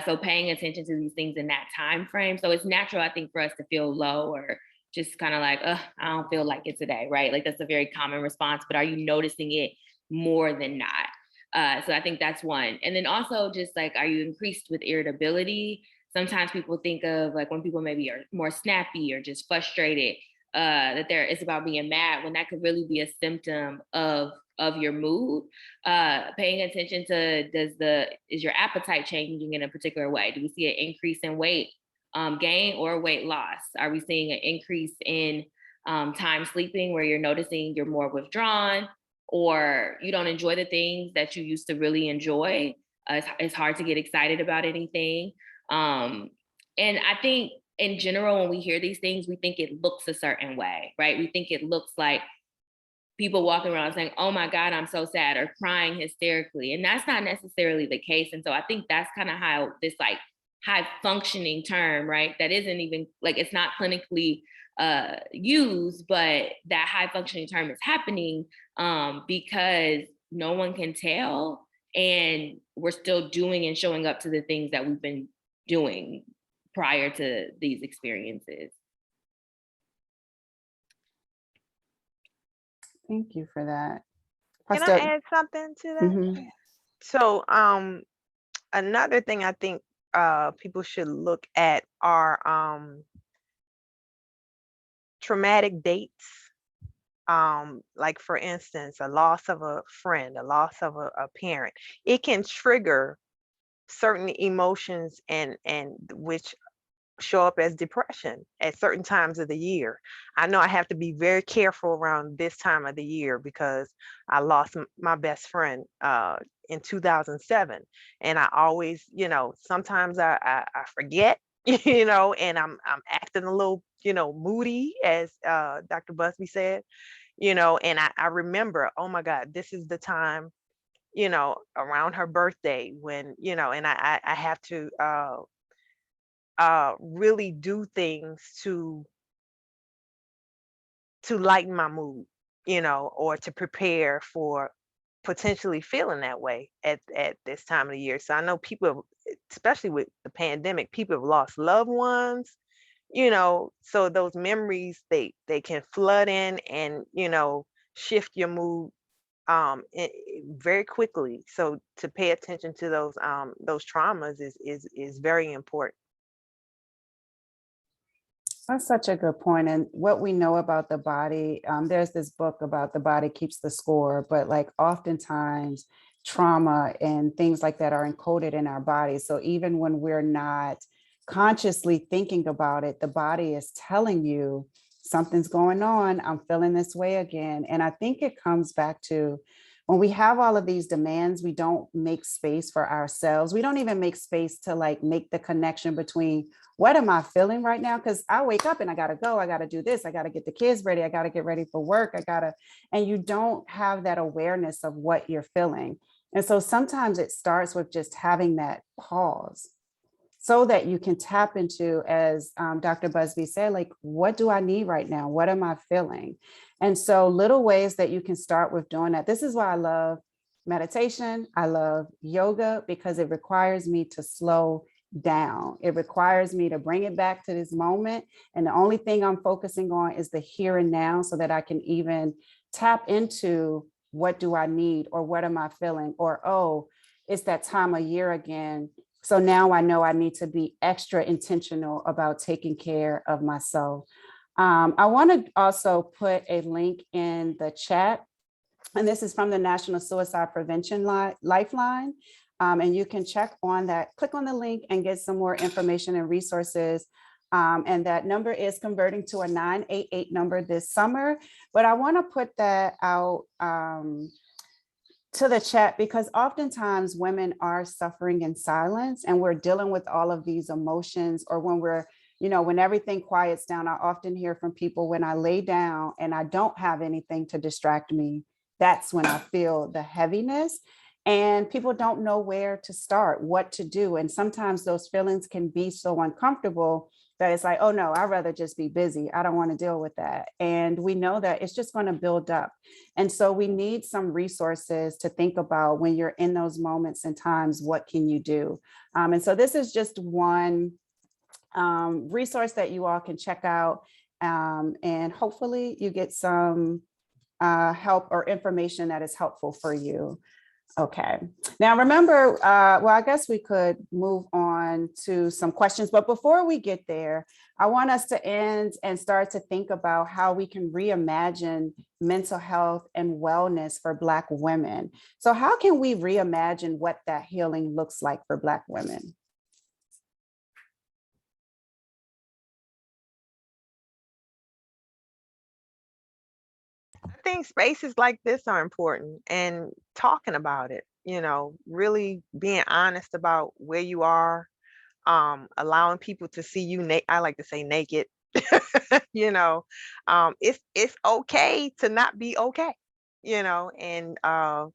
So paying attention to these things in that time frame. So it's natural, I think, for us to feel low or just kind of like, I don't feel like it today, right? Like that's a very common response, but are you noticing it more than not? So I think that's one. And then also just like, are you increased with irritability? Sometimes people think of like when people maybe are more snappy or just frustrated, that it's about being mad, when that could really be a symptom of your mood. Paying attention to, is your appetite changing in a particular way? Do we see an increase in weight gain or weight loss? Are we seeing an increase in time sleeping where you're noticing you're more withdrawn or you don't enjoy the things that you used to really enjoy? It's hard to get excited about anything. And I think in general, when we hear these things, we think it looks a certain way, right? We think it looks like people walking around saying, oh my God, I'm so sad, or crying hysterically. And that's not necessarily the case. And so I think that's kind of how this like high functioning term, right? That isn't even like, it's not clinically used, but that high functioning term is happening because no one can tell. And we're still doing and showing up to the things that we've been doing prior to these experiences. Thank you for that. Can I add something to that? Mm-hmm. So another thing I think people should look at are traumatic dates like for instance, a loss of a friend, a loss of a parent, it can trigger certain emotions and which show up as depression at certain times of the year. I know I have to be very careful around this time of the year because I lost my best friend in 2007, and I always, sometimes I forget, and I'm acting a little, moody, as Dr. Busby said, and I remember, oh my God, this is the time, around her birthday when, and I have to really do things to lighten my mood, or to prepare for potentially feeling that way at this time of the year. So I know people, especially with the pandemic, people have lost loved ones, so those memories, they can flood in and, shift your mood very quickly. So to pay attention to those traumas is very important. That's such a good point. And what we know about the body, there's this book about the body keeps the score, but like oftentimes trauma and things like that are encoded in our bodies. So even when we're not consciously thinking about it, the body is telling you something's going on. I'm feeling this way again. And I think it comes back to when we have all of these demands, we don't make space for ourselves. We don't even make space to like make the connection between what am I feeling right now? Because I wake up and I got to go. I got to do this. I got to get the kids ready. I got to get ready for work. And you don't have that awareness of what you're feeling. And so sometimes it starts with just having that pause so that you can tap into, as Dr. Busby said, like, what do I need right now? What am I feeling? And so little ways that you can start with doing that. This is why I love meditation. I love yoga because it requires me to slow down. It requires me to bring it back to this moment. And the only thing I'm focusing on is the here and now so that I can even tap into what do I need or what am I feeling? Or, oh, it's that time of year again. So now I know I need to be extra intentional about taking care of myself. I want to also put a link in the chat, and this is from the National Suicide Prevention Lifeline. And you can check on that, click on the link and get some more information and resources. And that number is converting to a 988 number this summer. But I want to put that out to the chat because oftentimes women are suffering in silence and we're dealing with all of these emotions, or when we're, when everything quiets down. I often hear from people, when I lay down and I don't have anything to distract me, that's when I feel the heaviness. And people don't know where to start, what to do. And sometimes those feelings can be so uncomfortable that it's like, oh no, I'd rather just be busy. I don't want to deal with that. And we know that it's just going to build up. And so we need some resources to think about when you're in those moments and times, what can you do? And so this is just one resource that you all can check out. And hopefully you get some help or information that is helpful for you. Okay, now remember, well, I guess we could move on to some questions, but before we get there, I want us to end and start to think about how we can reimagine mental health and wellness for Black women. So how can we reimagine what that healing looks like for Black women? I think spaces like this are important, and talking about it, really being honest about where you are, allowing people to see you, I like to say naked, it's okay to not be okay, and I'm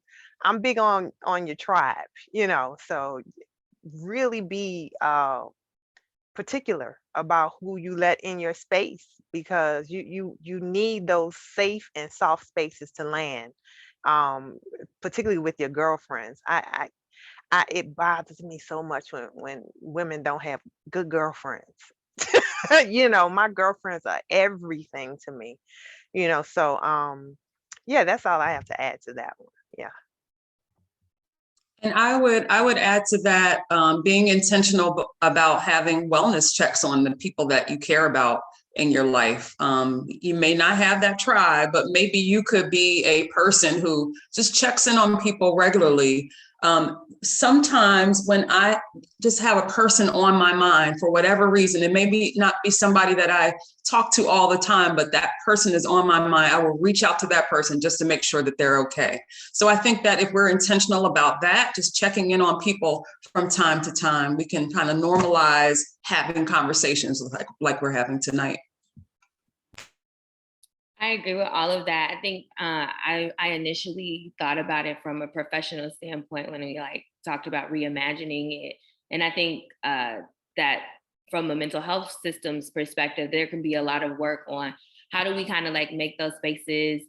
big on your tribe, so really be particular about who you let in your space, because you need those safe and soft spaces to land, particularly with your girlfriends. It bothers me so much when women don't have good girlfriends. My girlfriends are everything to me, so yeah, that's all I have to add to that one. Yeah. And I would add to that, being intentional about having wellness checks on the people that you care about in your life. You may not have that tribe, but maybe you could be a person who just checks in on people regularly. Sometimes when I just have a person on my mind for whatever reason, it may be not be somebody that I talk to all the time, but that person is on my mind, I will reach out to that person just to make sure that they're okay. So I think that if we're intentional about that, just checking in on people from time to time, we can kind of normalize having conversations like we're having tonight. I agree with all of that. I think I initially thought about it from a professional standpoint when we like talked about reimagining it. And I think that from a mental health systems perspective, there can be a lot of work on how do we kind of like make those spaces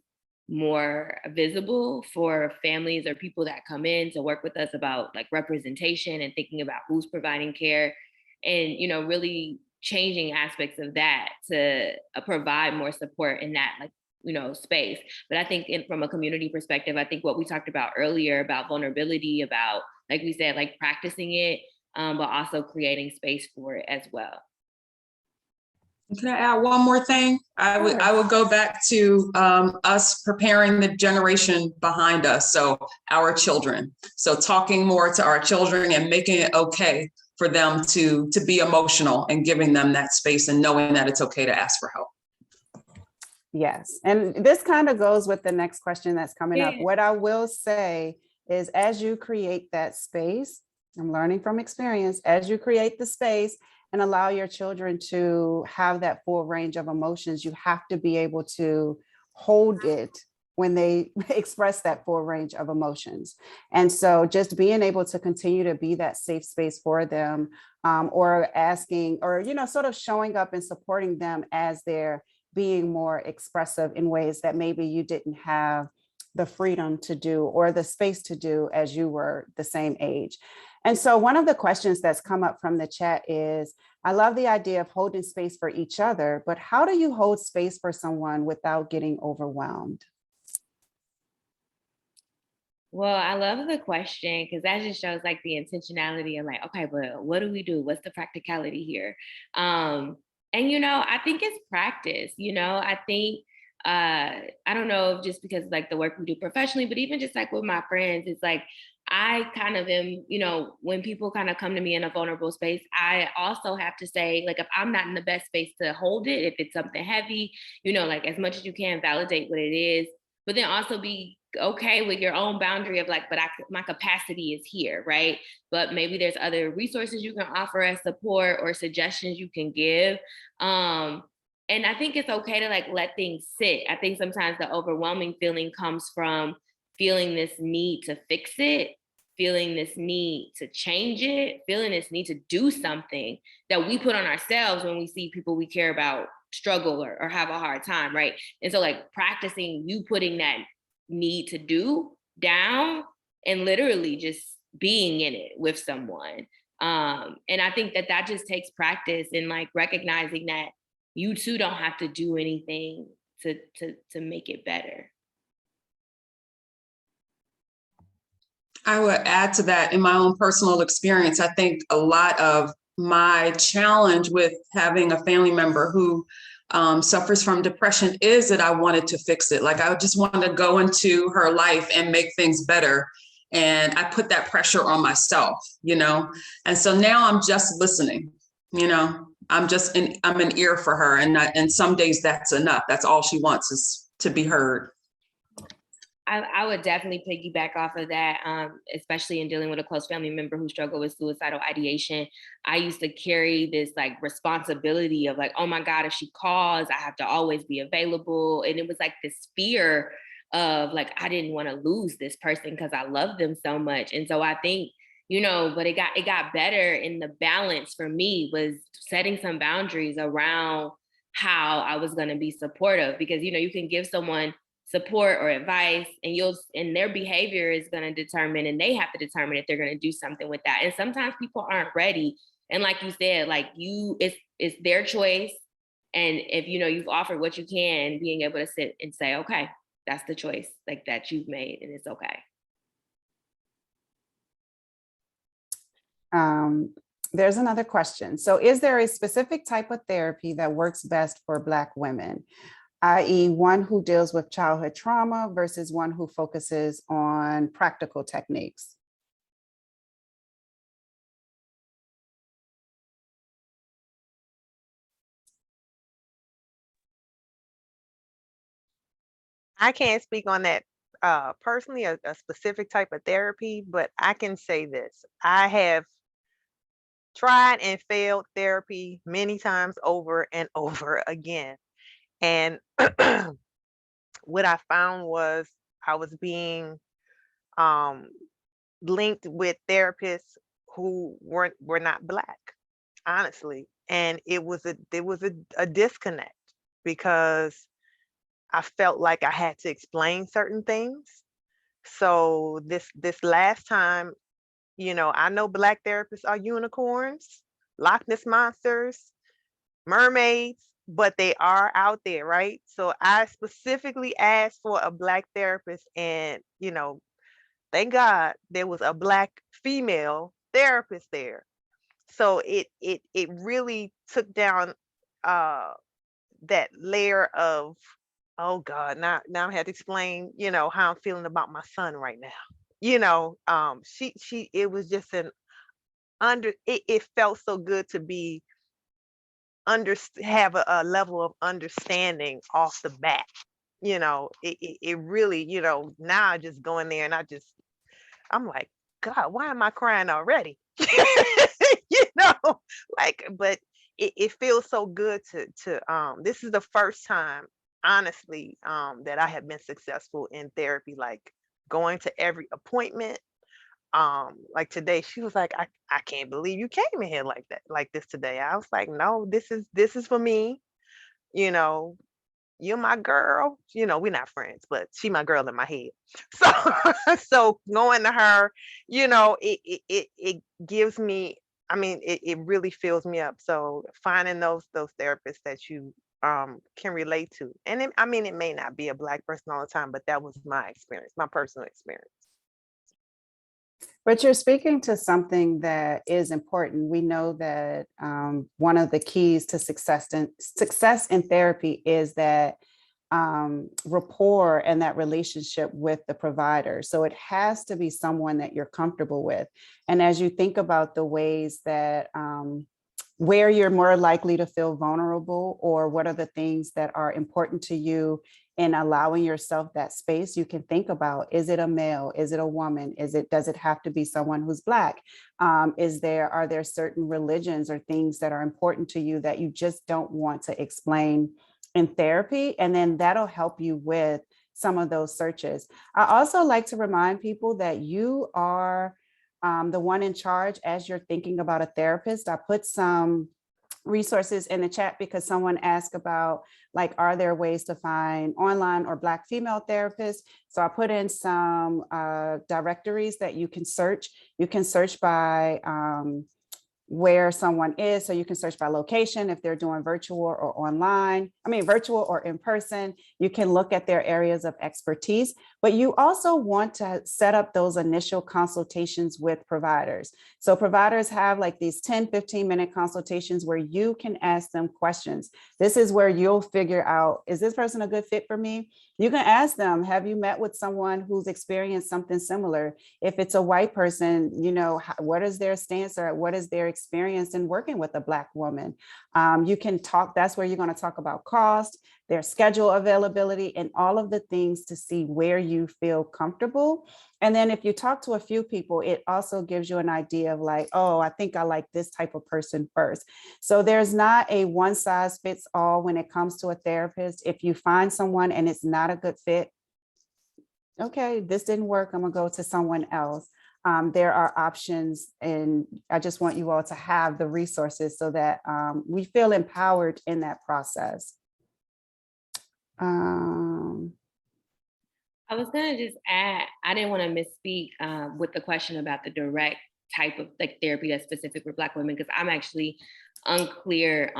more visible for families or people that come in to work with us about like representation and thinking about who's providing care, and you know, really changing aspects of that to provide more support in that, like, you know, space. But I think from a community perspective, I think what we talked about earlier about vulnerability, about, like we said, like practicing it, but also creating space for it as well. Can I add one more thing? I would go back to us preparing the generation behind us, so our children. So talking more to our children and making it okay for them to be emotional and giving them that space and knowing that it's okay to ask for help. Yes, and this kind of goes with the next question that's coming up. Yeah. What I will say is, as you create that space, I'm learning from experience, as you create the space and allow your children to have that full range of emotions, you have to be able to hold it when they express that full range of emotions. And so just being able to continue to be that safe space for them, or asking, or, you know, sort of showing up and supporting them as they're being more expressive in ways that maybe you didn't have the freedom to do or the space to do as you were the same age. And so one of the questions that's come up from the chat is, I love the idea of holding space for each other, but how do you hold space for someone without getting overwhelmed? Well, I love the question because that just shows like the intentionality and like, okay, but what do we do? What's the practicality here? And you know, I think it's practice. You know, I think I don't know, just because like the work we do professionally, but even just like with my friends, it's like I kind of am, you know, when people kind of come to me in a vulnerable space, I also have to say, like, if I'm not in the best space to hold it, if it's something heavy, you know, like as much as you can validate what it is, but then also be okay with your own boundary of like, but my capacity is here, right? But maybe there's other resources you can offer as support or suggestions you can give. And I think it's okay to like let things sit. I think sometimes the overwhelming feeling comes from feeling this need to fix it, feeling this need to change it, feeling this need to do something that we put on ourselves when we see people we care about struggle or have a hard time, right? And so like practicing you putting that need to do down and literally just being in it with someone. And I think that just takes practice and like recognizing that you too don't have to do anything to make it better. I would add to that in my own personal experience. I think a lot of my challenge with having a family member who suffers from depression is that I wanted to fix it. Like I just wanted to go into her life and make things better. And I put that pressure on myself, you know? And so now I'm just listening, you know, I'm an ear for her. And some days that's enough. That's all she wants is to be heard. I would definitely piggyback off of that, especially in dealing with a close family member who struggled with suicidal ideation. I used to carry this like responsibility of like, oh my God, if she calls, I have to always be available. And it was like this fear of like, I didn't want to lose this person because I love them so much. And so I think, you know, but it got better, and the balance for me was setting some boundaries around how I was going to be supportive, because, you know, you can give someone support or advice and their behavior is going to determine, and they have to determine if they're going to do something with that. And sometimes people aren't ready. And like you said, like it's their choice. And if, you know, you've offered what you can, being able to sit and say, okay, that's the choice like that you've made, and it's okay. There's another question. So is there a specific type of therapy that works best for Black women, i.e. one who deals with childhood trauma versus one who focuses on practical techniques? I can't speak on that personally, a specific type of therapy, but I can say this. I have tried and failed therapy many times over and over again. And what I found was I was being um, linked with therapists who were not Black, honestly. And it was a disconnect because I felt like I had to explain certain things. So this last time, I know Black therapists are unicorns, Loch Ness monsters, mermaids, but they are out there, right? So I specifically asked for a Black therapist, and thank God there was a Black female therapist there. So it really took down that layer of, oh God, now I had to explain, how I'm feeling about my son right now. She it was just it felt so good to be have a level of understanding off the bat. It really, now I just go in there and I'm like, God, why am I crying already? you know, but it feels so good to this is the first time, honestly, that I have been successful in therapy, like going to every appointment. Like today, she was like, I can't believe you came in here like that, like this today. I was like, no, this is for me, you know, you're my girl. We're not friends, but she my girl in my head. So so going to her, it gives me, I mean, it really fills me up. So finding those therapists that you can relate to. And I mean, it may not be a Black person all the time, but that was my experience, my personal experience. But you're speaking to something that is important. We know that one of the keys to success in therapy is that rapport and that relationship with the provider. So it has to be someone that you're comfortable with. And as you think about the ways that where you're more likely to feel vulnerable, or what are the things that are important to you in allowing yourself that space, you can think about, is it a male? Is it a woman? Does it have to be someone who's Black? Are there certain religions or things that are important to you that you just don't want to explain in therapy? And then that'll help you with some of those searches. I also like to remind people that you are the one in charge as you're thinking about a therapist. I put some resources in the chat because someone asked about, like, are there ways to find online or Black female therapists? So I put in some directories that you can search. You can search by where someone is. So you can search by location if they're doing virtual or online, virtual or in person. You can look at their areas of expertise, but you also want to set up those initial consultations with providers. So providers have like these 10, 15-minute consultations where you can ask them questions. This is where you'll figure out, is this person a good fit for me? You can ask them, have you met with someone who's experienced something similar? If it's a white person, what is their stance, or what is their experience in working with a Black woman? You can talk, that's where you're going to talk about cost, their schedule availability, and all of the things to see where you feel comfortable. And then if you talk to a few people, it also gives you an idea of like, oh, I think I like this type of person first. So there's not a one size fits all when it comes to a therapist. If you find someone and it's not a good fit, okay, this didn't work, I'm gonna go to someone else. There are options, and I just want you all to have the resources so that we feel empowered in that process. I was gonna just add, I didn't want to misspeak with the question about the direct type of like therapy that's specific for Black women, because I'm actually unclear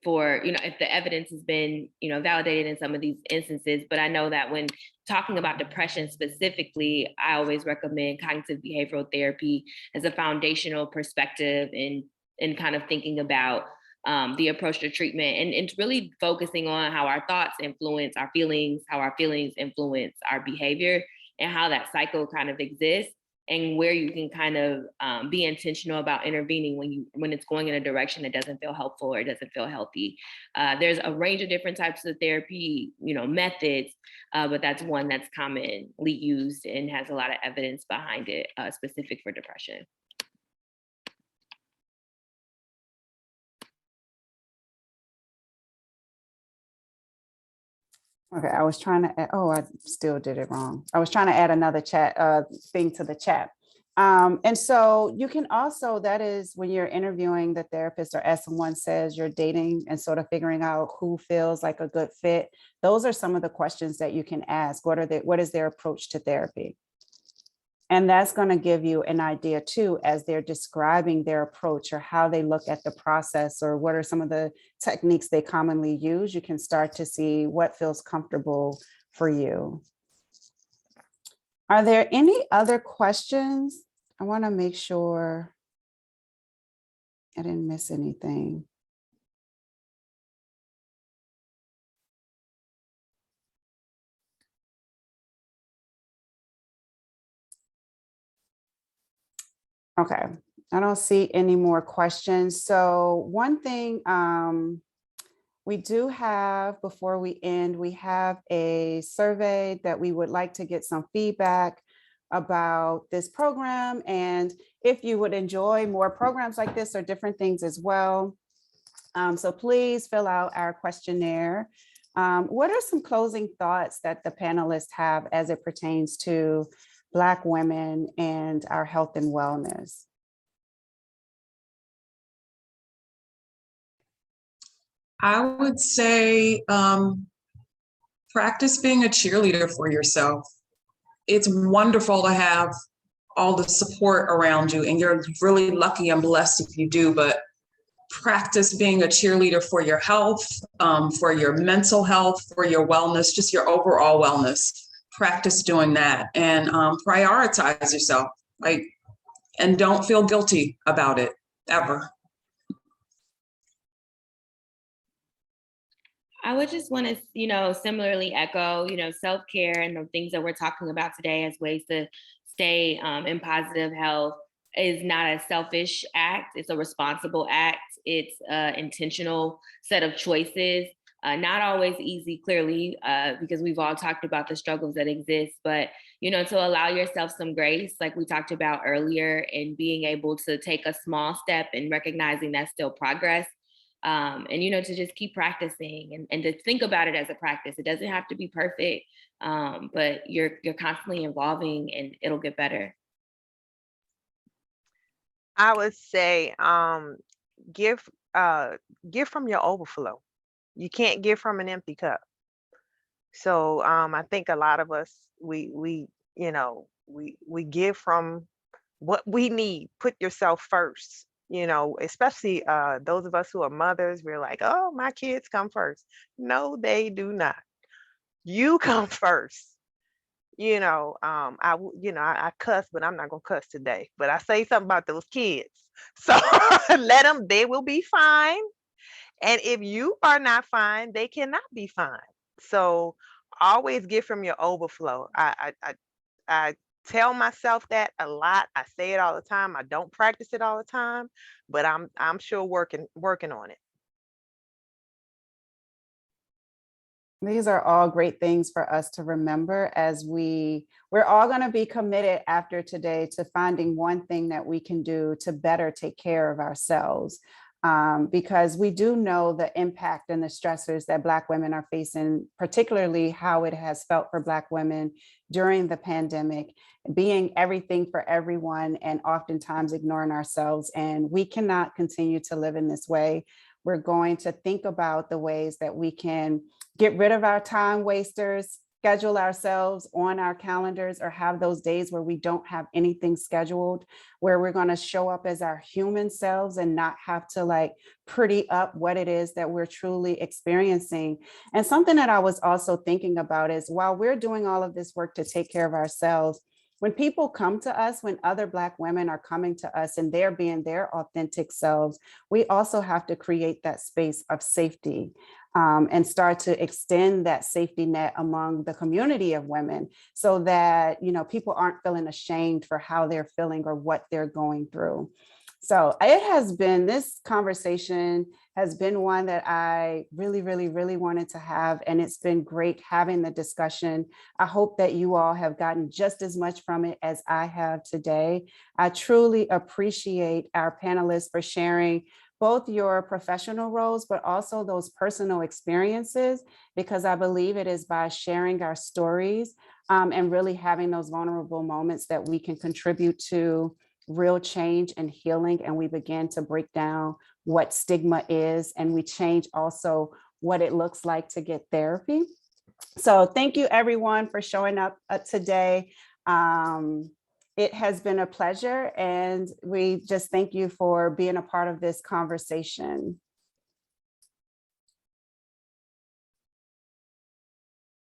for, if the evidence has been, validated in some of these instances. But I know that when talking about depression specifically, I always recommend cognitive behavioral therapy as a foundational perspective in kind of thinking about the approach to treatment, and it's really focusing on how our thoughts influence our feelings, how our feelings influence our behavior, and how that cycle kind of exists, and where you can kind of be intentional about intervening when it's going in a direction that doesn't feel helpful or doesn't feel healthy. There's a range of different types of therapy, methods, but that's one that's commonly used and has a lot of evidence behind it, specific for depression. Okay, I was trying to, I still did it wrong. I was trying to add another chat thing to the chat. And so you can also, that is when you're interviewing the therapist, or as someone says, you're dating and sort of figuring out who feels like a good fit. Those are some of the questions that you can ask. What is their approach to therapy? And that's going to give you an idea too, as they're describing their approach or how they look at the process, or what are some of the techniques they commonly use. You can start to see what feels comfortable for you. Are there any other questions? I want to make sure I didn't miss anything. Okay, I don't see any more questions. So one thing we do have, before we end, we have a survey that we would like to get some feedback about this program, and if you would enjoy more programs like this or different things as well. So please fill out our questionnaire. What are some closing thoughts that the panelists have as it pertains to Black women and our health and wellness? I would say practice being a cheerleader for yourself. It's wonderful to have all the support around you, and you're really lucky and blessed if you do, but practice being a cheerleader for your health, for your mental health, for your wellness, just your overall wellness. Practice doing that, and prioritize yourself, and don't feel guilty about it ever. I would just want to, similarly echo, self-care and the things that we're talking about today as ways to stay in positive health is not a selfish act. It's a responsible act. It's an intentional set of choices. Not always easy, clearly, because we've all talked about the struggles that exist, but, to allow yourself some grace, like we talked about earlier, and being able to take a small step and recognizing that's still progress. And, to just keep practicing and to think about it as a practice. It doesn't have to be perfect, but you're constantly evolving and it'll get better. I would say give from your overflow. You can't give from an empty cup. So I think a lot of us we give from what we need. Put yourself first. Especially those of us who are mothers, we're like, oh, my kids come first. No, they do not. You come first. I cuss, but I'm not gonna cuss today. But I say something about those kids. So let them, they will be fine. And if you are not fine, they cannot be fine. So always give from your overflow. I tell myself that a lot. I say it all the time. I don't practice it all the time, but I'm sure working on it. These are all great things for us to remember as we're all going to be committed after today to finding one thing that we can do to better take care of ourselves. Because we do know the impact and the stressors that Black women are facing, particularly how it has felt for Black women during the pandemic, being everything for everyone and oftentimes ignoring ourselves. And we cannot continue to live in this way. We're going to think about the ways that we can get rid of our time wasters, schedule ourselves on our calendars or have those days where we don't have anything scheduled, where we're going to show up as our human selves and not have to like pretty up what it is that we're truly experiencing. And something that I was also thinking about is while we're doing all of this work to take care of ourselves, when people come to us, when other Black women are coming to us and they're being their authentic selves, we also have to create that space of safety and start to extend that safety net among the community of women so that, you know, people aren't feeling ashamed for how they're feeling or what they're going through. So it has been, this conversation has been one that I really, really, really wanted to have. And it's been great having the discussion. I hope that you all have gotten just as much from it as I have today. I truly appreciate our panelists for sharing both your professional roles, but also those personal experiences, because I believe it is by sharing our stories and really having those vulnerable moments that we can contribute to real change and healing. And we begin to break down what stigma is, and we change also what it looks like to get therapy. So thank you everyone for showing up today. It has been a pleasure, and we just thank you for being a part of this conversation.